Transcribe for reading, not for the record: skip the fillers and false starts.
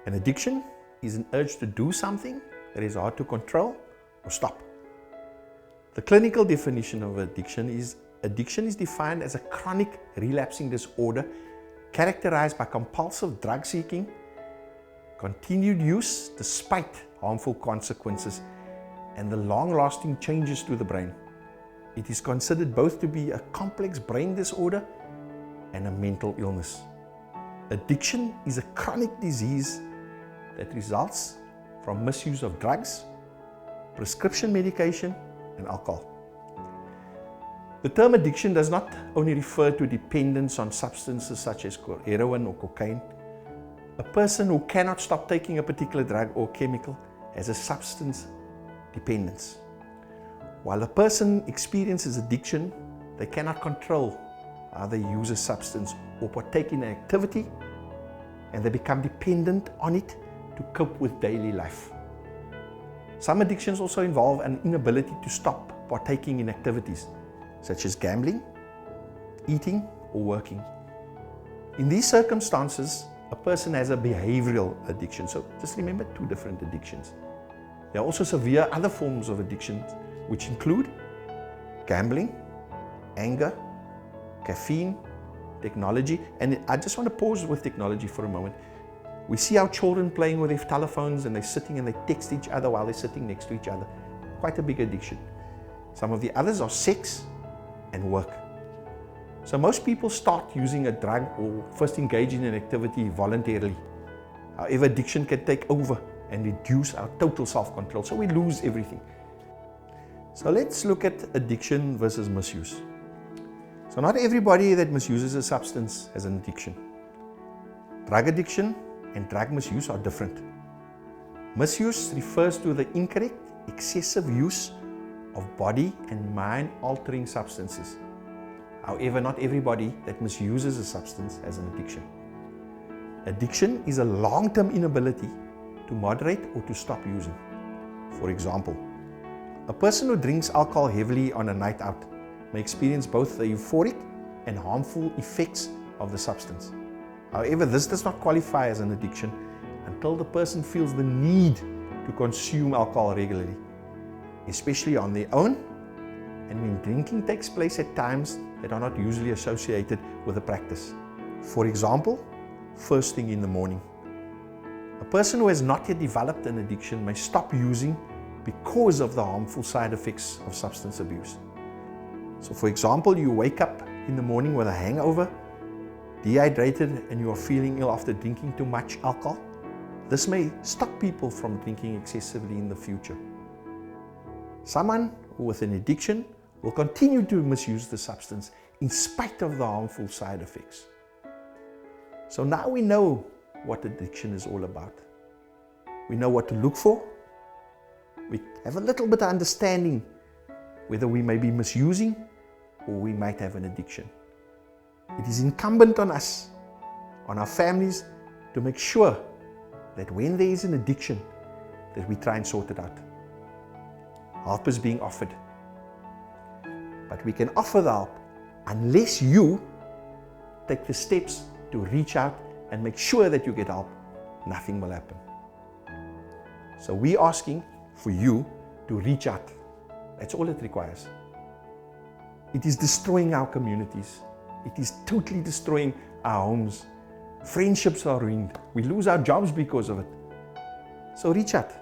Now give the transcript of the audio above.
An addiction is an urge to do something that is hard to control or stop. The clinical definition of addiction is defined as a chronic relapsing disorder characterized by compulsive drug seeking, continued use despite harmful consequences, and the long-lasting changes to the brain. It is considered both to be a complex brain disorder and a mental illness. Addiction is a chronic disease that results from misuse of drugs, prescription medication, and alcohol. The term addiction does not only refer to dependence on substances such as heroin or cocaine. A person who cannot stop taking a particular drug or chemical has a substance dependence. While a person experiences addiction, they cannot control how they use a substance or partake in an activity, and they become dependent on it to cope with daily life. Some addictions also involve an inability to stop partaking in activities such as gambling, eating, or working. In these circumstances, a person has a behavioral addiction. So just remember, two different addictions. There are also severe other forms of addictions, which include gambling, anger, caffeine, technology. And I just want to pause with technology for a moment. We see our children playing with their telephones, and they're sitting and they text each other while they're sitting next to each other. Quite a big addiction. Some of the others are sex and work. So most people start using a drug or first engage in an activity voluntarily. However, addiction can take over and reduce our total self-control, so we lose everything. So let's look at addiction versus misuse. So not everybody that misuses a substance has an addiction. Drug addiction and drug misuse are different. Misuse refers to the incorrect, excessive use of body and mind altering substances. However, not everybody that misuses a substance has an addiction. Addiction is a long-term inability to moderate or to stop using. For example, a person who drinks alcohol heavily on a night out may experience both the euphoric and harmful effects of the substance. However, this does not qualify as an addiction until the person feels the need to consume alcohol regularly, especially on their own, and when drinking takes place at times that are not usually associated with the practice. For example, first thing in the morning. A person who has not yet developed an addiction may stop using because of the harmful side effects of substance abuse. So for example, you wake up in the morning with a hangover, dehydrated, and you are feeling ill after drinking too much alcohol. This may stop people from drinking excessively in the future. Someone with an addiction will continue to misuse the substance in spite of the harmful side effects. So now we know what addiction is all about. We know what to look for. We have a little bit of understanding whether we may be misusing or we might have an addiction. It is incumbent on us, on our families, to make sure that when there is an addiction, that we try and sort it out. Help is being offered. But we can offer the help unless you take the steps to reach out and make sure that you get help. Nothing will happen. So we're asking for you to reach out. That's all it requires. It is destroying our communities. It is totally destroying our homes. Friendships are ruined. We lose our jobs because of it. So reach out.